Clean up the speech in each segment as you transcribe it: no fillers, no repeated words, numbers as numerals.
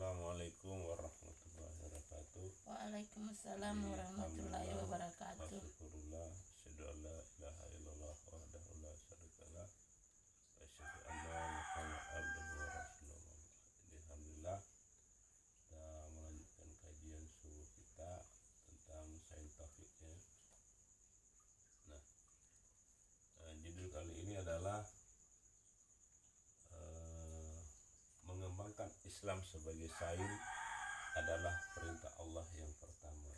Assalamualaikum warahmatullahi wabarakatuh. Waalaikumsalam warahmatullahi wabarakatuh. Alhamdulillah, asyhadu an la ilaha illallah wahdahu la syarikalah wa asyhadu anna Muhammadan abduhu wa rasuluh. Alhamdulillah, kita melanjutkan kajian subuh kita tentang sains tauhidnya. Nah, judul kali ini adalah mengembangkan Islam sebagai sains adalah perintah Allah yang pertama.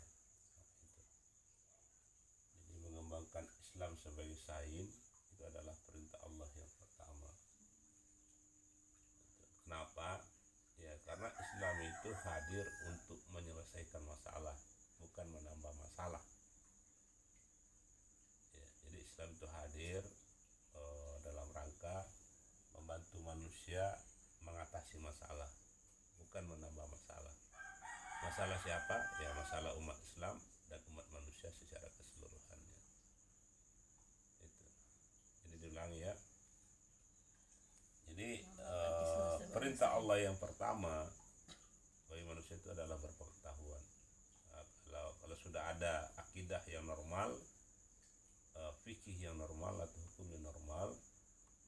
Jadi mengembangkan Islam sebagai sains itu adalah perintah Allah yang pertama. Kenapa? Ya karena Islam itu hadir untuk menyelesaikan masalah, bukan menambah masalah. Ya, jadi Islam itu hadir dalam rangka membantu manusia mengatasi masalah, bukan menambah masalah. Masalah siapa? Ya masalah umat Islam dan umat manusia secara keseluruhannya. Itu. Jadi diulangi ya. Jadi perintah Allah yang pertama bagi manusia itu adalah berpengetahuan. Kalau sudah ada akidah yang normal, fikih yang normal atau hukum yang normal,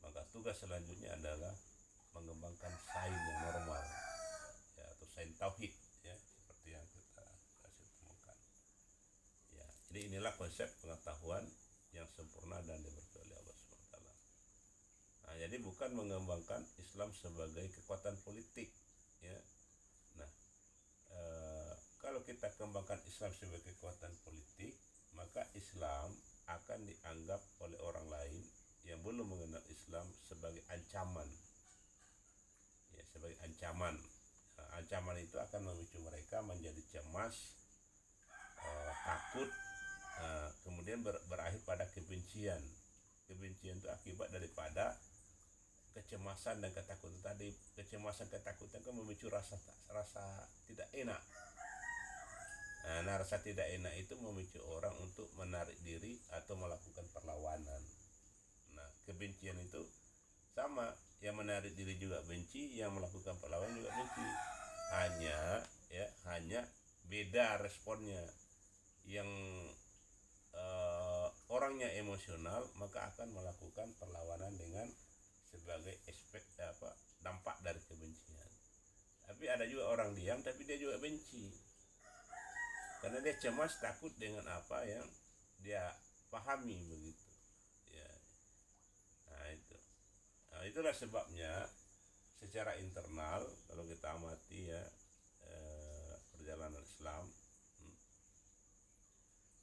maka tugas selanjutnya adalah mengembangkan sains yang normal, ya, atau sains tauhid, ya, seperti yang kita kasih temukan. Ya, jadi inilah konsep pengetahuan yang sempurna dan diberkahi oleh Allah SWT. Nah, jadi bukan mengembangkan Islam sebagai kekuatan politik, ya. Nah, kalau kita kembangkan Islam sebagai kekuatan politik, maka Islam akan dianggap oleh orang lain yang belum mengenal Islam sebagai ancaman. Ya, sebagai ancaman. Ancaman itu akan memicu mereka menjadi cemas, takut, kemudian berakhir pada kebencian. Kebencian itu akibat daripada kecemasan dan ketakutan tadi. Kecemasan, ketakutan kan memicu rasa tidak enak. Nah, rasa tidak enak itu memicu orang untuk menarik diri atau melakukan perlawanan. Nah, kebencian itu sama, yang menarik diri juga benci, yang melakukan perlawanan juga benci. Hanya beda responnya. Yang orangnya emosional maka akan melakukan perlawanan dengan sebagai dampak dari kebencian. Tapi ada juga orang diam tapi dia juga benci, karena dia cemas, takut dengan apa yang dia pahami begitu. Ya. Nah, itulah sebabnya secara internal kalau kita amati ya perjalanan Islam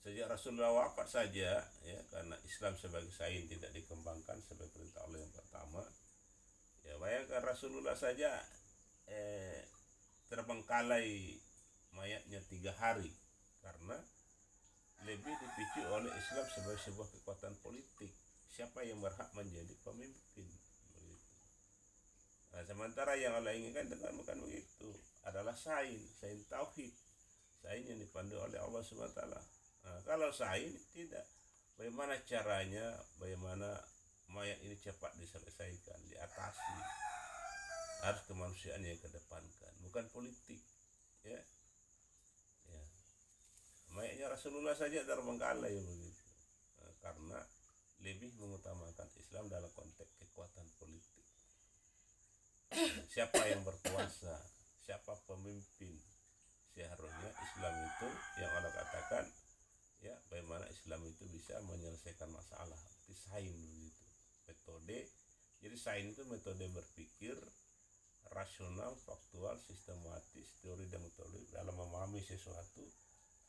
sejak Rasulullah wafat saja, ya, karena Islam sebagai sains tidak dikembangkan sebagai perintah Allah yang pertama. Ya, bayangkan Rasulullah saja terbengkalai mayatnya 3 hari karena lebih dipicu oleh Islam sebagai sebuah kekuatan politik. Siapa yang berhak menjadi pemimpin? Begitu. Nah, sementara yang Allah inginkan dengan bukan begitu, adalah sains tauhid, sains yang dipandu oleh Allah SWT. Nah, kalau sains tidak, bagaimana caranya, bagaimana mayat ini cepat diselesaikan, diatasi? Harus kemanusiaan yang kedepankan, bukan politik, ya. Ya. Mayatnya Rasulullah saja terbengkalai begitu, karena lebih mengutamakan Islam dalam konteks kekuatan politik. Siapa yang berkuasa, siapa pemimpin, seharusnya Islam itu yang Allah katakan, ya, bagaimana Islam itu bisa menyelesaikan masalah. Itu sains begitu, metode. Jadi sains itu metode berpikir rasional, faktual, sistematis, teori dan metode dalam memahami sesuatu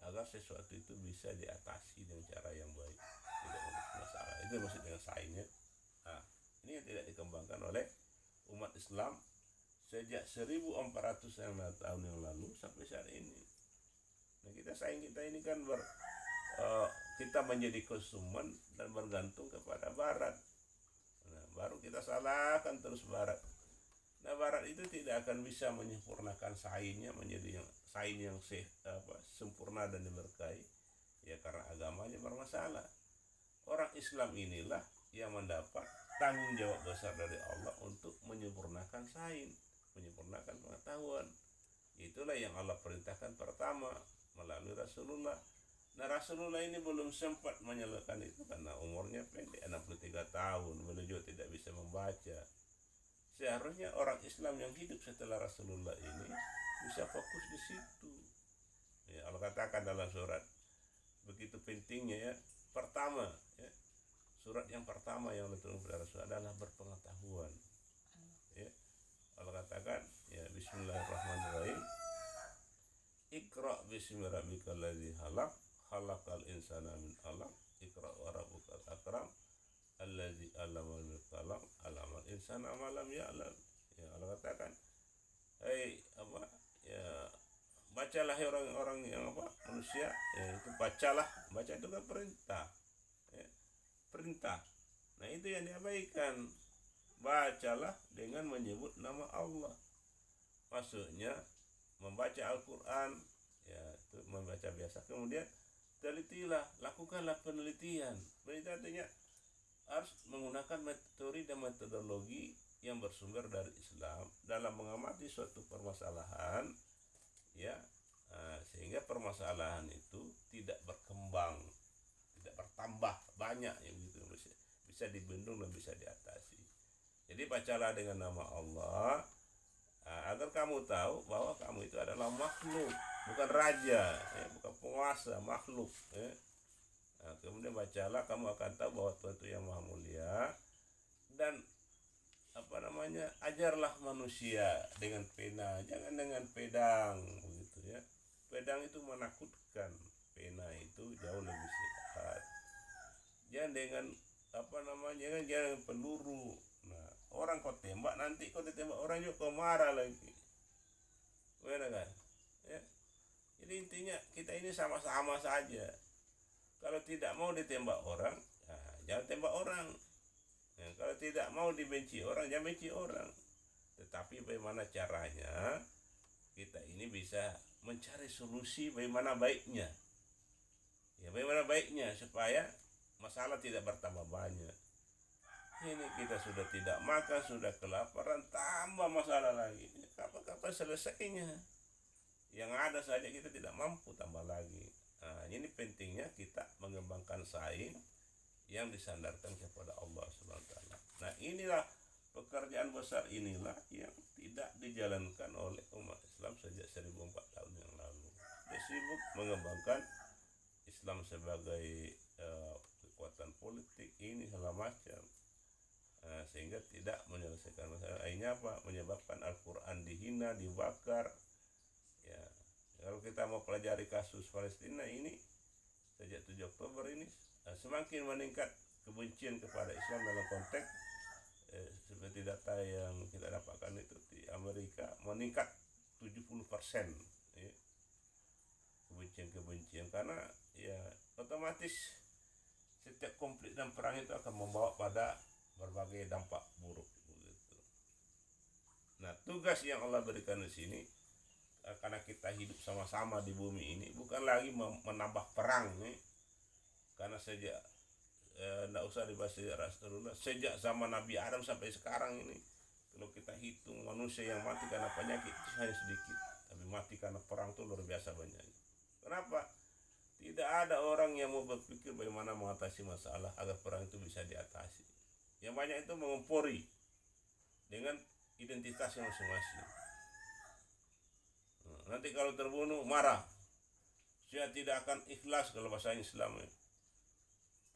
agar sesuatu itu bisa diatasi dengan cara yang baik, tidak memiliki masalah. Itu maksud dengan sainsnya. Nah, ini yang tidak dikembangkan oleh umat Islam sejak 1400 tahun yang lalu sampai saat ini. Nah, sains kita ini kan kita menjadi konsumen dan bergantung kepada Barat. Nah, baru kita salahkan terus Barat. Nah, Barat itu tidak akan bisa menyempurnakan sainsnya menjadi sains yang sempurna dan diberkahi, ya, karena agamanya bermasalah. Orang Islam inilah yang mendapat tanggung jawab besar dari Allah untuk menyempurnakan sains, menyempurnakan pengetahuan. Itulah yang Allah perintahkan pertama melalui Rasulullah. Nah, Rasulullah ini belum sempat menyelesaikan itu karena umurnya pendek, 63 tahun, beliau juga tidak bisa membaca. Seharusnya orang Islam yang hidup setelah Rasulullah ini bisa fokus di situ. Ya, Allah katakan dalam surat, begitu pentingnya ya. Pertama, ya, surat yang pertama yang diturunkan kepada Rasul adalah berpengetahuan. Ya, Allah katakan, ya, Bismillahirrahmanirrahim. Iqra bismi rabbikal ladzi khalaq, khalaqal insana min 'alaq, Iqra wa rabbukal akram, allazi 'allama bil qalam, 'allamal insana ma lam ya'lam. Ya, Allah katakan, hai ya, bacalah orang-orang yang manusia, ya, itu bacalah. Baca itu kan perintah, ya, perintah. Nah, itu yang diabaikan. Bacalah dengan menyebut nama Allah. Maksudnya membaca Al-Quran, ya, itu membaca biasa. Kemudian telitilah, lakukanlah penelitian. Penelitian artinya harus menggunakan metode dan metodologi yang bersumber dari Islam dalam mengamati suatu permasalahan, ya, sehingga permasalahan itu tidak berkembang, tidak bertambah banyak, yang gitu, bisa dibendung dan bisa diatasi. Jadi bacalah dengan nama Allah, agar kamu tahu bahwa kamu itu adalah makhluk, bukan raja, ya, bukan penguasa, makhluk, ya. Nah, kemudian bacalah, kamu akan tahu bahwa Tuhan itu yang maha mulia. Dan ajarlah manusia dengan pena, jangan dengan pedang, begitu ya. Pedang itu menakutkan, pena itu jauh lebih sehat. Jangan dengan jangan peluru. Nah, orang kau tembak, nanti kau ditembak orang juga kau marah lagi. Benar kan? Ya. Jadi intinya kita ini sama-sama saja. Kalau tidak mau ditembak orang, jangan tembak orang. Ya, kalau tidak mau dibenci orang, jangan benci orang. Tetapi bagaimana caranya kita ini bisa mencari solusi bagaimana baiknya. Ya, bagaimana baiknya supaya masalah tidak bertambah banyak. Ini kita sudah tidak makan, sudah kelaparan, tambah masalah lagi. Kapan selesainya? Yang ada saja kita tidak mampu, tambah lagi. Nah, ini pentingnya kita mengembangkan saing yang disandarkan kepada Allah SWT. Nah, inilah pekerjaan besar, inilah yang tidak dijalankan oleh umat Islam sejak 1400 tahun yang lalu. Dia sibuk mengembangkan Islam sebagai kekuatan politik, ini segala macam. Sehingga tidak menyelesaikan masalah. Akhirnya apa? Menyebabkan Al-Quran dihina, dibakar. Ya, kalau kita mau pelajari kasus Palestina ini sejak 7 Oktober ini, semakin meningkat kebencian kepada Islam dalam konteks seperti data yang kita dapatkan itu di Amerika meningkat 70%, ya, kebencian karena ya otomatis setiap konflik dan perang itu akan membawa pada berbagai dampak buruk begitu. Nah, tugas yang Allah berikan di sini, karena kita hidup sama-sama di bumi ini, bukan lagi menambah perang nih. Karena sejak tidak usah dibahas Rasulullah, sejak zaman Nabi Adam sampai sekarang ini, kalau kita hitung manusia yang mati karena penyakit itu hanya sedikit, tapi mati karena perang itu luar biasa banyaknya. Kenapa? Tidak ada orang yang mau berpikir bagaimana mengatasi masalah agar perang itu bisa diatasi. Yang banyak itu mengompori dengan identitasnya masing-masing. Nanti kalau terbunuh marah, saya tidak akan ikhlas kalau bahasa Islam.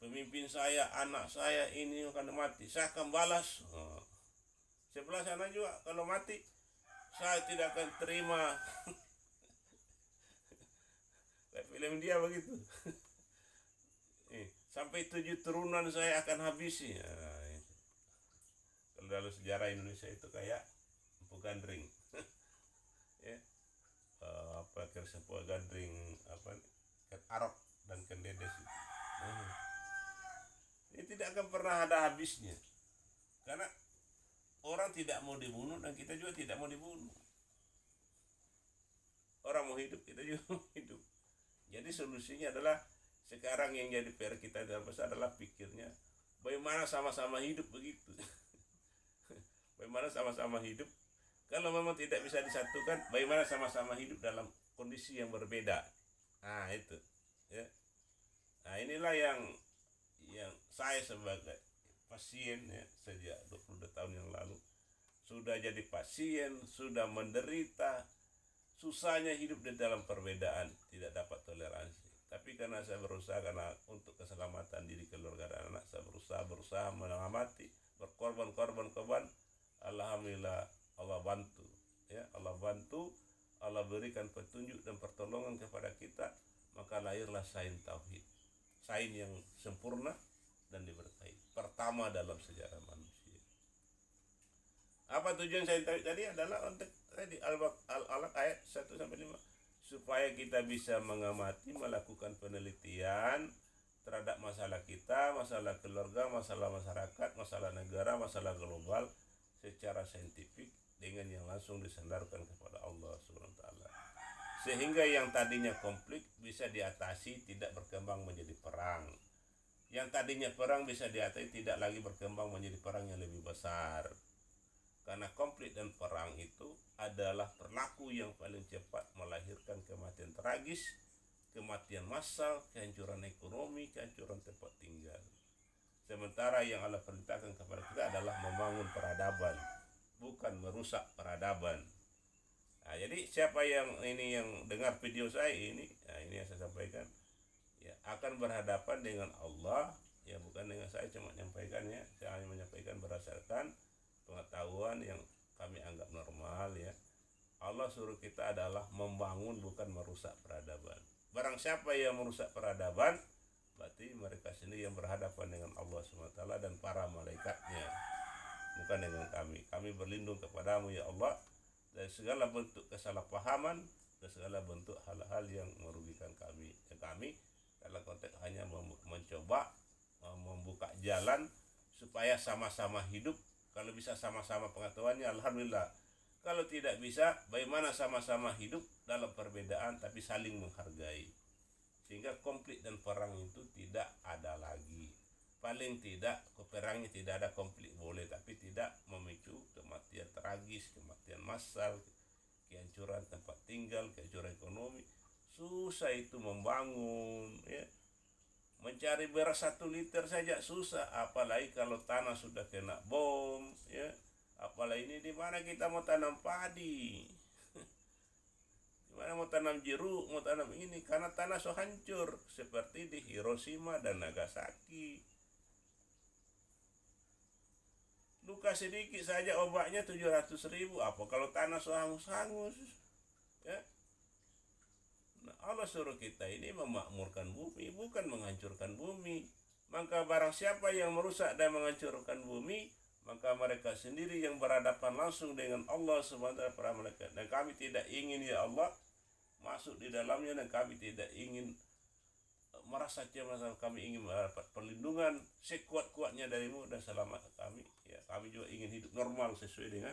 Pemimpin saya, anak saya ini akan mati, saya akan balas. Sebelah sana juga kalau mati, saya tidak akan terima. Kayak film dia begitu. Sampai 7 turunan saya akan habisi. Kalau dalam sejarah Indonesia itu kayak Empu Gandring. Ya. Empu Gandring Ket Arok dan Ken Dedes itu. Ini tidak akan pernah ada habisnya. Karena orang tidak mau dibunuh dan kita juga tidak mau dibunuh. Orang mau hidup, kita juga mau hidup. Jadi solusinya adalah sekarang yang jadi PR kita dalam besar adalah pikirnya bagaimana sama-sama hidup begitu. Bagaimana sama-sama hidup Kalau memang tidak bisa disatukan, bagaimana sama-sama hidup dalam kondisi yang berbeda? Nah itu, ya. Nah inilah yang saya sebagai pasien ya sejak 22 tahun yang lalu sudah jadi pasien, sudah menderita, susahnya hidup di dalam perbedaan, tidak dapat toleransi. Tapi karena saya berusaha, karena untuk keselamatan diri, keluarga dan anak, saya berusaha mengamati, berkorban, alhamdulillah Allah bantu, ya Allah bantu, Allah berikan petunjuk dan pertolongan kepada kita, maka lahirlah sains tauhid, sains yang sempurna dan diberkahi, pertama dalam sejarah manusia. Apa tujuan sains tauhid tadi? Adalah untuk tadi Al-Alaq ayat 1-5, supaya kita bisa mengamati, melakukan penelitian terhadap masalah kita, masalah keluarga, masalah masyarakat, masalah negara, masalah global secara saintifik dengan yang langsung disandarkan kepada Allah SWT. Sehingga yang tadinya konflik bisa diatasi, tidak berkembang menjadi perang. Yang tadinya perang bisa diatasi, tidak lagi berkembang menjadi perang yang lebih besar. Karena konflik dan perang itu adalah perilaku yang paling cepat melahirkan kematian tragis, kematian massal, kehancuran ekonomi, kehancuran tempat tinggal. Sementara yang Allah perintahkan kepada kita adalah membangun peradaban, bukan merusak peradaban. Nah, jadi siapa yang dengar video saya ini, ini yang saya sampaikan, ya akan berhadapan dengan Allah, ya bukan dengan saya cuma menyampaikan, ya saya hanya menyampaikan berdasarkan pengetahuan yang kami anggap normal, ya. Allah suruh kita adalah membangun, bukan merusak peradaban. Barang siapa yang merusak peradaban, berarti mereka sendiri yang berhadapan dengan Allah SWT dan para malaikatnya, bukan dengan kami. Kami berlindung kepadamu ya Allah dari segala bentuk kesalahpahaman dan segala bentuk hal-hal yang merugikan kami. Kami dalam konteks hanya mencoba membuka jalan supaya sama-sama hidup. Kalau bisa sama-sama pengetahuannya, alhamdulillah. Kalau tidak bisa, bagaimana sama-sama hidup dalam perbedaan tapi saling menghargai, sehingga konflik dan perang itu tidak ada lagi. Paling tidak perangnya tidak ada, konflik boleh, tapi tidak memicu kematian tragis, kematian massal, kehancuran tempat tinggal, kehancuran ekonomi. Susah itu membangun, ya. Mencari beras 1 liter saja susah, apalagi kalau tanah sudah kena bom, ya. Apalagi ini di mana kita mau tanam padi, di mana mau tanam jeruk, mau tanam ini, karena tanah so hancur seperti di Hiroshima dan Nagasaki. Luka sedikit saja obatnya 700.000, apa kalau tanah so hangus-hangus, ya. Nah, Allah suruh kita ini memakmurkan bumi, bukan menghancurkan bumi. Maka barang siapa yang merusak dan menghancurkan bumi, maka mereka sendiri yang berhadapan langsung dengan Allah SWT para malaikat. Dan kami tidak ingin ya Allah masuk di dalamnya, dan kami tidak ingin merasa cemas, kami ingin mendapat perlindungan sekuat-kuatnya darimu dan selamat kami. Ya, kami juga ingin hidup normal sesuai dengan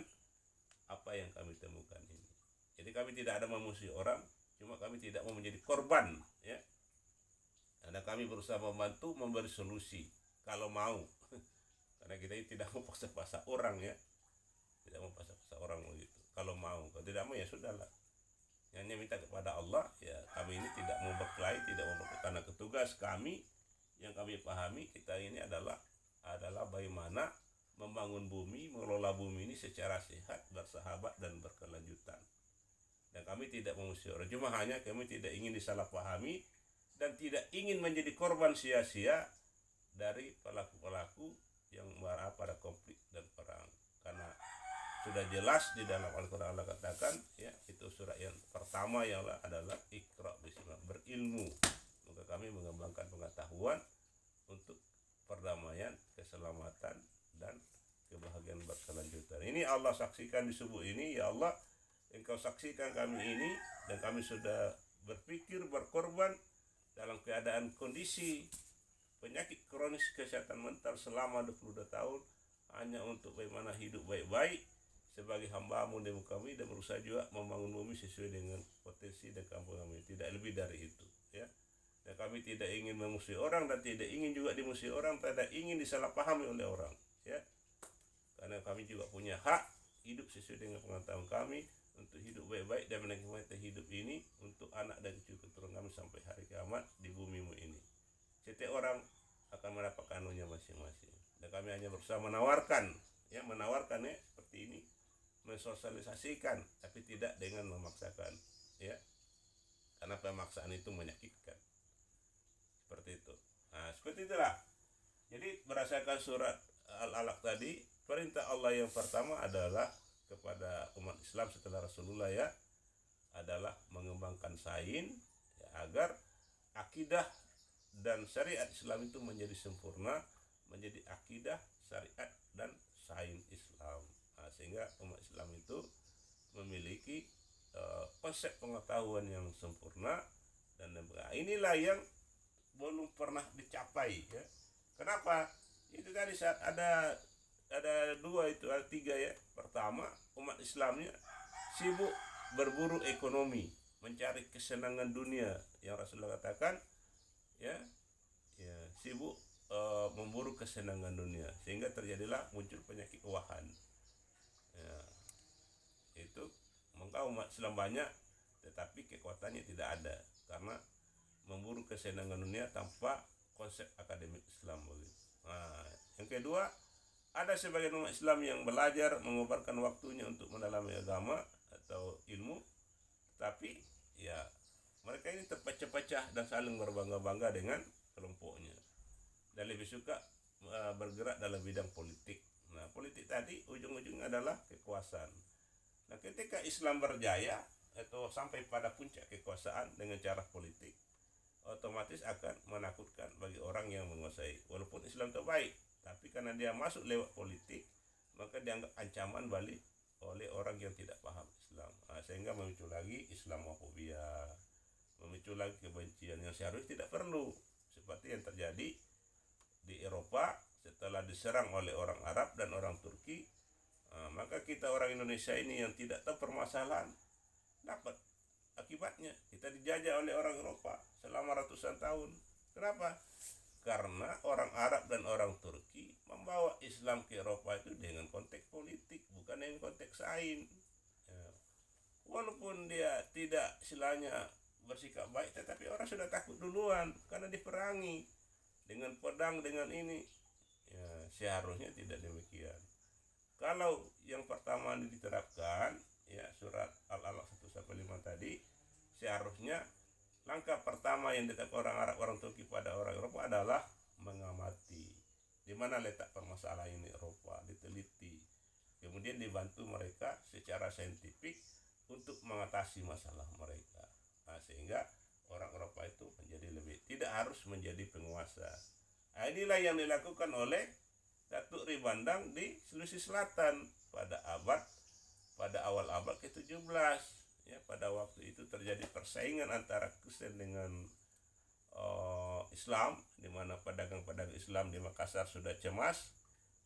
apa yang kami temukan ini. Jadi kami tidak ada memusuhi orang, cuma kami tidak mau menjadi korban, ya. Karena kami berusaha membantu, memberi solusi kalau mau. Karena kita ini tidak mau paksa-paksa orang, ya. Tidak mau paksa-paksa orang begitu. Kalau mau, kalau tidak mau ya sudahlah. Hanya minta kepada Allah, ya kami ini tidak mau berkelahi, tidak mau berkelahi, karena tugas kami yang kami pahami kita ini adalah bagaimana membangun bumi, mengelola bumi ini secara sehat, bersahabat dan berkelanjutan. Dan kami tidak memusuhi orang, cuma hanya kami tidak ingin disalahpahami dan tidak ingin menjadi korban sia-sia dari pelaku-pelaku yang marah pada konflik dan perang. Karena sudah jelas di dalam Al-Quran Allah katakan, ya, itu surat yang pertama yang adalah Iqra bismillah, berilmu. Maka kami mengembangkan pengetahuan untuk perdamaian, keselamatan dan kebahagiaan berkelanjutan. Ini Allah saksikan di subuh ini, ya Allah, Engkau saksikan kami ini, dan kami sudah berpikir berkorban dalam keadaan kondisi penyakit kronis kesehatan mental selama 22 tahun hanya untuk bagaimana hidup baik-baik sebagai hamba-Mu di muka bumi, dan berusaha juga membangun bumi sesuai dengan potensi dan kemampuan kami, tidak lebih dari itu, ya. Dan kami tidak ingin memusuhi orang dan tidak ingin juga dimusuhi orang, tidak ingin disalahpahami oleh orang, ya. Karena kami juga punya hak hidup sesuai dengan pengetahuan kami, untuk hidup baik-baik dan menikmati hidup ini untuk anak dan cucu keturunan kami sampai hari kiamat di bumimu ini. Setiap orang akan mendapatkan anunya masing-masing. Dan kami hanya berusaha menawarkan seperti ini, mensosialisasikan, tapi tidak dengan memaksakan, ya. Karena pemaksaan itu menyakitkan. Seperti itu. Nah, seperti itulah. Jadi berdasarkan surat Al-Alaq tadi, perintah Allah yang pertama adalah kepada umat Islam setelah Rasulullah, ya, adalah mengembangkan sains, ya, agar akidah dan syariat Islam itu menjadi sempurna, menjadi akidah, syariat dan sains Islam. Nah, sehingga umat Islam itu memiliki konsep pengetahuan yang sempurna, dan inilah yang belum pernah dicapai, ya. Kenapa? Itu tadi saat ada dua itu, ada tiga, ya. Pertama, umat Islamnya sibuk berburu ekonomi, mencari kesenangan dunia yang Rasulullah katakan, ya sibuk memburu kesenangan dunia, sehingga terjadilah muncul penyakit wahan. Ya, itu maka umat Islam banyak, tetapi kekuatannya tidak ada karena memburu kesenangan dunia tanpa konsep akademik Islam begitu. Nah, yang kedua, ada sebagian umat Islam yang belajar mengobarkan waktunya untuk mendalami agama atau ilmu, tapi ya mereka ini terpecah-pecah dan saling berbangga-bangga dengan kelompoknya dan lebih suka bergerak dalam bidang politik. Nah, politik tadi ujung-ujungnya adalah kekuasaan. Nah, ketika Islam berjaya atau sampai pada puncak kekuasaan dengan cara politik, otomatis akan menakutkan bagi orang yang menguasai. Walaupun Islam itu baik, tapi karena dia masuk lewat politik, maka dianggap ancaman balik oleh orang yang tidak paham Islam. Nah, sehingga memicu lagi Islamofobia, memicu lagi kebencian yang seharusnya tidak perlu, seperti yang terjadi di Eropa setelah diserang oleh orang Arab dan orang Turki. Maka kita orang Indonesia ini yang tidak tahu permasalahan dapat akibatnya. Kita dijajah oleh orang Eropa selama ratusan tahun. Kenapa? Karena orang Arab dan orang Turki membawa Islam ke Eropa itu dengan konteks politik, bukan dengan konteks sains. Ya. Walaupun dia tidak istilahnya bersikap baik, tetapi orang sudah takut duluan karena diperangi dengan pedang, dengan ini. Ya, seharusnya tidak demikian. Kalau yang pertama diterapkan, ya, surat Al-Alaq 1-5 tadi, seharusnya langkah pertama yang dilakukan orang Arab, orang Turki pada orang Eropa adalah mengamati di mana letak permasalahan ini Eropa, diteliti, kemudian dibantu mereka secara saintifik untuk mengatasi masalah mereka. Nah, sehingga orang Eropa itu menjadi lebih, tidak harus menjadi penguasa. Nah, inilah yang dilakukan oleh Datuk Ribandang di Sulawesi Selatan pada awal abad ke-17. Ya, pada waktu itu terjadi persaingan antara Kristen dengan Islam, di mana pedagang-pedagang Islam di Makassar sudah cemas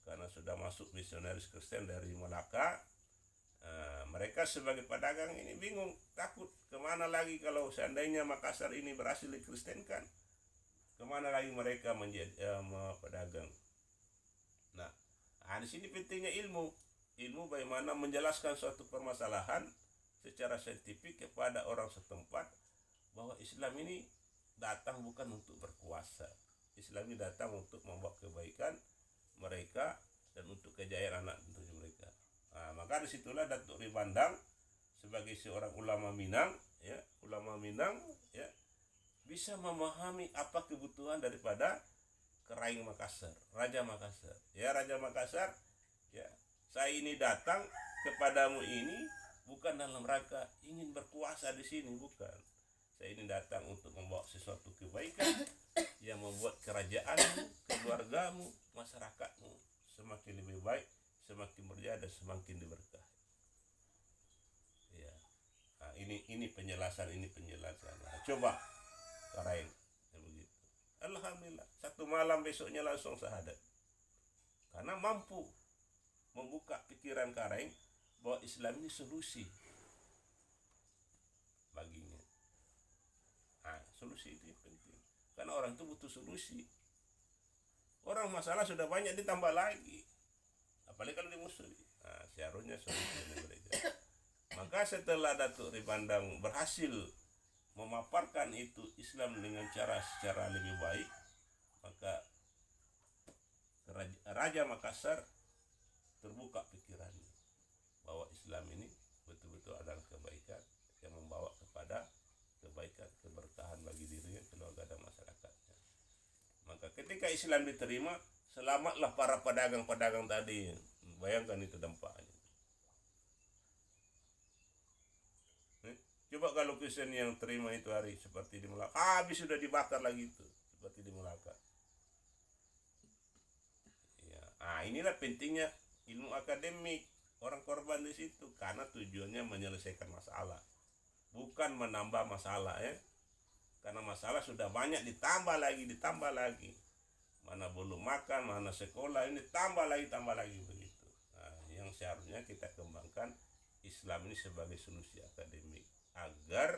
karena sudah masuk misionaris Kristen dari Malaka. Mereka sebagai pedagang ini bingung, takut kemana lagi kalau seandainya Makassar ini berhasil dikristenkan, kemana lagi mereka menjadi pedagang. Nah, di sini pentingnya ilmu bagaimana menjelaskan suatu permasalahan secara saintifik kepada orang setempat, bahwa Islam ini datang bukan untuk berkuasa. Islam ini datang untuk membawa kebaikan mereka dan untuk kejayaan anak cucu mereka. Nah, maka disitulah Datuk Ribandang sebagai seorang ulama Minang, ya, bisa memahami apa kebutuhan daripada Keraing Makassar, Raja Makassar. Ya, Raja Makassar, ya, saya ini datang kepadamu ini bukan dalam rangka ingin berkuasa di sini, bukan. Saya ini datang untuk membawa sesuatu kebaikan yang membuat kerajaanmu, keluargamu, masyarakatmu semakin lebih baik, semakin berjaya dan semakin diberkahi. Ya. Nah, ini penjelasan. Nah, coba Karaeng begitu. Alhamdulillah, satu malam besoknya langsung syahadat. Karena mampu membuka pikiran Karaeng bahwa Islam ini solusi baginya. Nah, solusi itu yang penting. Karena orang itu butuh solusi. Orang masalah sudah banyak ditambah lagi. Apalagi kalau dimusuhi. Nah, seharusnya solusinya mereka. Maka setelah Datuk Ripandang berhasil memaparkan itu Islam dengan secara lebih baik, maka Raja Makassar terbuka pikirannya bahwa Islam ini betul-betul adalah kebaikan yang membawa kepada kebaikan, keberkahan bagi dirinya, keluarga dan masyarakatnya. Maka ketika Islam diterima, selamatlah para pedagang-pedagang tadi. Bayangkan itu dampaknya. Coba kalau Kristen yang terima itu hari seperti di Melaka, habis sudah dibakar lagi itu seperti di Melaka. Ya, inilah pentingnya ilmu akademik, orang korban di situ, karena tujuannya menyelesaikan masalah, bukan menambah masalah ya. Karena masalah sudah banyak, ditambah lagi. Mana belum makan, mana sekolah, ini tambah lagi begitu. Nah, yang seharusnya kita kembangkan Islam ini sebagai solusi akademik, agar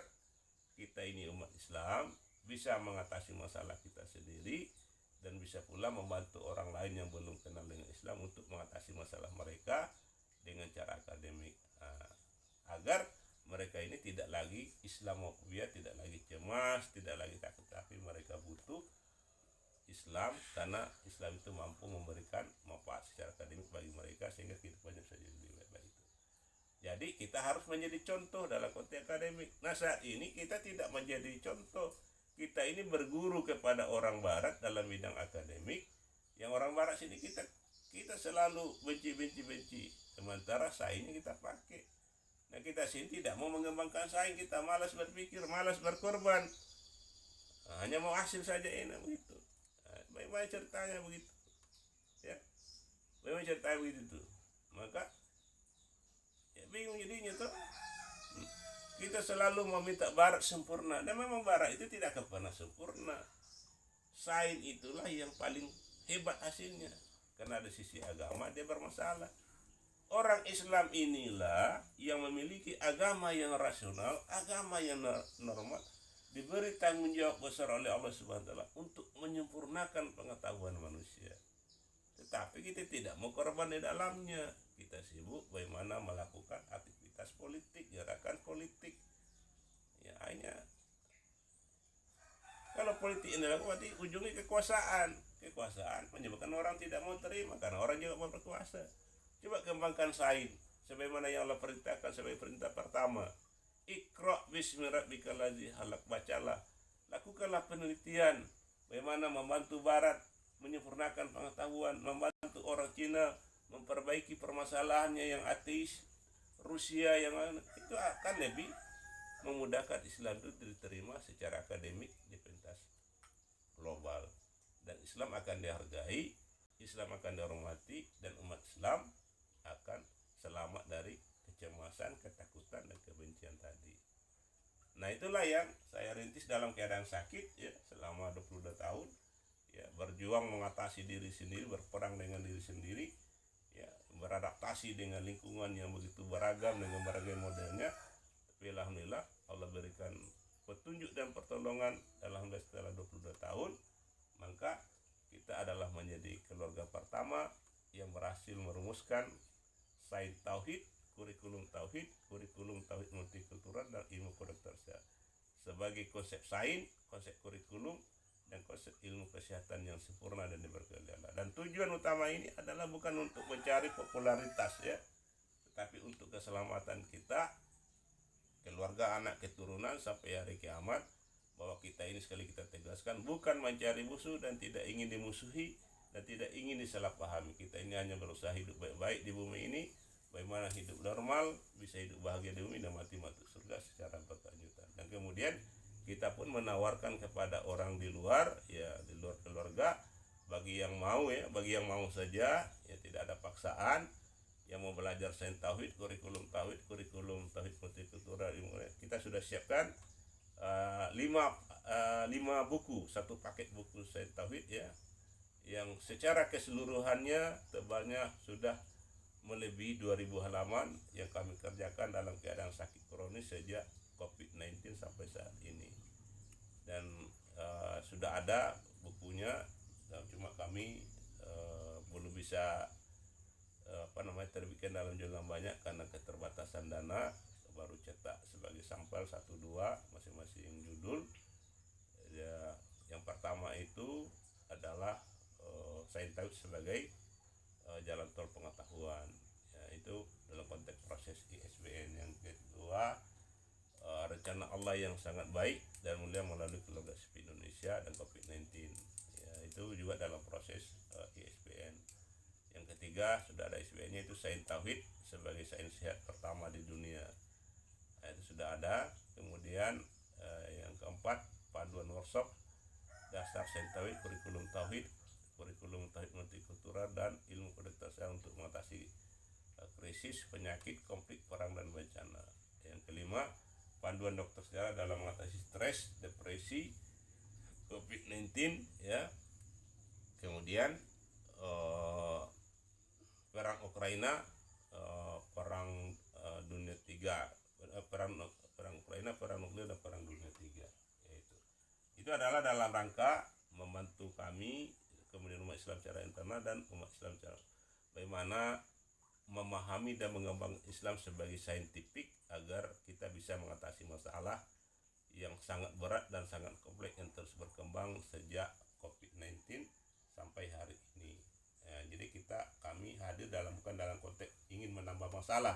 kita ini umat Islam bisa mengatasi masalah kita sendiri dan bisa pula membantu orang lain yang belum kenal dengan Islam untuk mengatasi masalah mereka dengan cara akademik, agar mereka ini tidak lagi Islamofobia, tidak lagi cemas, tidak lagi takut, tapi mereka butuh Islam karena Islam itu mampu memberikan manfaat secara akademik bagi mereka sehingga kehidupannya bisa jadi lebih baik. Jadi kita harus menjadi contoh dalam konteks akademik. Nah, saat ini kita tidak menjadi contoh. Kita ini berguru kepada orang barat dalam bidang akademik. Yang orang barat sini kita selalu benci. Sementara saingnya kita pakai. Nah, kita sini tidak mau mengembangkan saing, kita malas berpikir, malas berkorban. Hanya mau hasil saja enak begitu. Bagaimana ceritanya begitu? Ya. Bagaimana ceritanya begitu? Maka bingung jadinya tuh. Kita selalu meminta barat sempurna, dan memang barat itu tidak akan pernah sempurna. Sains itulah yang paling hebat hasilnya, karena ada sisi agama dia bermasalah. Orang Islam inilah yang memiliki agama yang rasional, agama yang normal, diberi tanggung jawab besar oleh Allah Subhanahu wa taala untuk menyempurnakan pengetahuan manusia. Tetapi kita tidak mau korban di dalamnya. Kita sibuk bagaimana melakukan aktivitas politik, gerakan politik. Ya, hanya kalau politik ini dilakukan berarti ujungnya kekuasaan. Kekuasaan menyebabkan orang tidak mau terima karena orang juga mau berkuasa. Coba kembangkan sains sebagaimana yang Allah perintahkan sebagai perintah pertama. Iqra bismi rabbikal ladzi khalaq, bacalah. Lakukanlah penelitian bagaimana membantu barat menyempurnakan pengetahuan, membantu orang Cina memperbaiki permasalahannya yang ateis, Rusia yang itu akan lebih memudahkan Islam itu diterima secara akademik di pentas global, dan Islam akan dihargai, Islam akan dihormati, dan umat Islam akan selamat dari kecemasan, ketakutan, dan kebencian tadi. Nah, itulah yang saya rintis dalam keadaan sakit ya selama 22 tahun. Ya, berjuang mengatasi diri sendiri, berperang dengan diri sendiri, ya, beradaptasi dengan lingkungan yang begitu beragam dengan berbagai modelnya. Tapi alhamdulillah Allah berikan petunjuk dan pertolongan. Alhamdulillah setelah 22 tahun, maka kita adalah menjadi keluarga pertama yang berhasil merumuskan sains tauhid, kurikulum tauhid multikultural, dan ilmu kedokteran sebagai konsep sains, konsep kurikulum, dan konsep ilmu kesehatan yang sempurna dan diberkahi Allah. Dan tujuan utama ini adalah bukan untuk mencari popularitas ya, tetapi untuk keselamatan kita, keluarga, anak, keturunan sampai hari kiamat, bahwa kita ini sekali kita tegaskan bukan mencari musuh dan tidak ingin dimusuhi dan tidak ingin disalahpahami. Kita ini hanya berusaha hidup baik-baik di bumi ini, bagaimana hidup normal, bisa hidup bahagia di bumi dan mati masuk surga secara berkelanjutan. Dan kemudian kita pun menawarkan kepada orang di luar ya, di luar keluarga, bagi yang mau ya, bagi yang mau saja ya, tidak ada paksaan. Yang mau belajar sains tauhid, kurikulum tauhid multikultural, kita sudah siapkan 5 buku, satu paket buku sains tauhid ya, yang secara keseluruhannya tebalnya sudah melebihi 2000 halaman yang kami kerjakan dalam keadaan sakit kronis sejak COVID-19 sampai saat ini. Dan sudah ada bukunya, cuma kami belum bisa terbitkan dalam jumlah banyak karena keterbatasan dana, baru cetak sebagai sampel 1-2 masing-masing judul. Ya, yang pertama itu adalah Sain Tauhid sebagai jalan tol pengetahuan, ya, itu dalam konteks proses ISBN. Yang kedua, rencana Allah yang sangat baik dan mulia melalui keluarga SPI Indonesia dan COVID-19, ya, itu juga dalam proses ISBN. Yang ketiga, sudah ada ISBN-nya, itu Sain Tauhid sebagai sains sehat pertama di dunia, nah, itu sudah ada. Kemudian yang keempat, panduan workshop dasar Sain Tauhid, kurikulum tauhid multikultural dan ilmu kedokteran untuk mengatasi krisis, penyakit, konflik, perang dan bencana. Yang kelima, panduan dokter sejarah dalam mengatasi stres, depresi, COVID-19, ya. Kemudian perang Ukraina, perang dunia tiga, perang Ukraina, perang nuklir dan perang dunia tiga. Itu adalah dalam rangka membantu kami, kemudian umat Islam secara internal dan umat Islam secara bagaimana memahami dan mengembangkan Islam sebagai saintifik agar kita bisa mengatasi masalah yang sangat berat dan sangat kompleks yang terus berkembang sejak COVID-19 sampai hari ini. Ya, jadi kami hadir bukan dalam konteks ingin menambah masalah,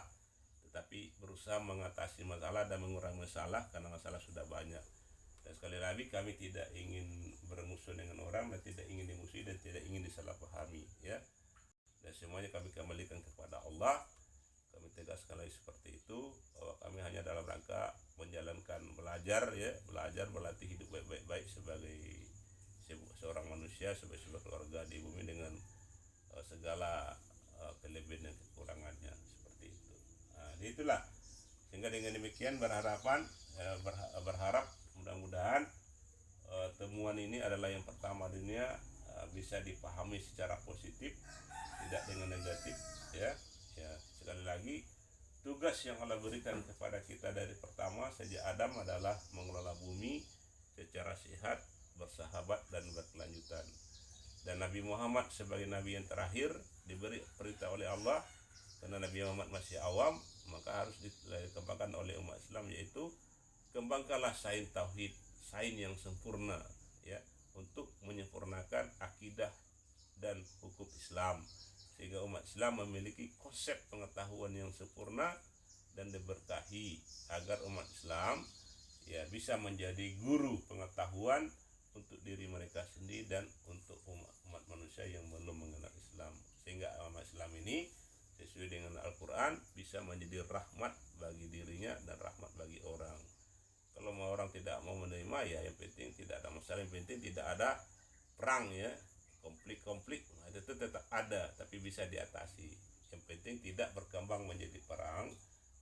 tetapi berusaha mengatasi masalah dan mengurangi masalah karena masalah sudah banyak. Dan sekali lagi kami tidak ingin bermusuh dengan orang dan tidak ingin dimusuhi dan tidak ingin disalahpahami, ya. Dan semuanya kami kembalikan kepada Allah. Kami tegaskan lagi seperti itu, bahwa kami hanya dalam rangka menjalankan belajar berlatih hidup baik-baik sebagai seorang manusia, sebagai sebuah keluarga di bumi dengan segala kelebihan dan kekurangannya, seperti itu. Nah, itulah, sehingga dengan demikian berharap mudah-mudahan temuan ini adalah yang pertama dunia bisa dipahami secara positif, tidak dengan negatif, ya. Sekali lagi, tugas yang Allah berikan kepada kita dari pertama sejak Adam adalah mengelola bumi secara sehat, bersahabat dan berkelanjutan. Dan Nabi Muhammad sebagai nabi yang terakhir diberi perintah oleh Allah, karena Nabi Muhammad masih awam, maka harus dikembangkan oleh umat Islam, yaitu kembangkanlah sain tauhid, sain yang sempurna, ya, untuk menyempurnakan akidah dan hukum Islam, sehingga umat Islam memiliki konsep pengetahuan yang sempurna dan diberkahi, agar umat Islam, ya, bisa menjadi guru pengetahuan untuk diri mereka sendiri dan untuk umat manusia yang belum mengenal Islam, sehingga umat Islam ini sesuai dengan Al-Quran bisa menjadi rahmat bagi dirinya dan rahmat bagi orang. Kalau orang tidak mau menerima, ya yang penting tidak ada masalah, yang penting tidak ada perang, ya, konflik itu tetap ada tapi bisa diatasi. Yang penting tidak berkembang menjadi perang,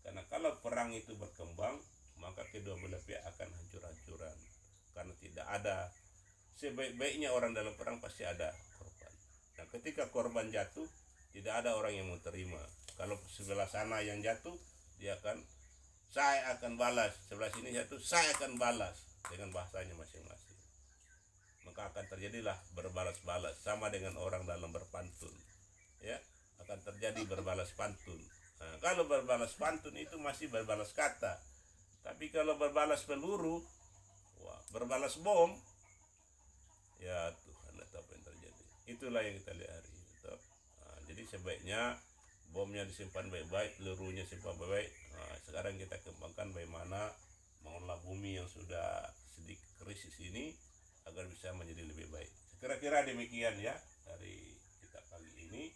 karena kalau perang itu berkembang maka kedua belah pihak akan hancur-hancuran, karena tidak ada sebaik-baiknya orang dalam perang pasti ada korban. Dan ketika korban jatuh tidak ada orang yang mau terima. Kalau sebelah sana yang jatuh, dia akan, saya akan balas, sebelah sini jatuh, saya akan balas, dengan bahasanya masing-masing. Maka akan terjadilah berbalas-balas, sama dengan orang dalam berpantun, ya, akan terjadi berbalas pantun. Nah, kalau berbalas pantun itu masih berbalas kata, tapi kalau berbalas peluru, wah, berbalas bom, ya Tuhan tahu apa yang terjadi. Itulah yang kita lihat hari ini. Nah, jadi sebaiknya bomnya disimpan baik-baik, pelurunya simpan baik-baik. Nah, sekarang kita kembangkan bagaimana mengolah bumi yang sudah sedikit krisis ini agar bisa menjadi lebih baik. Kira-kira demikian, ya, dari kita pagi ini.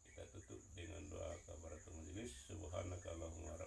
Kita tutup dengan doa kafaratul majelis. Subhanakallahumma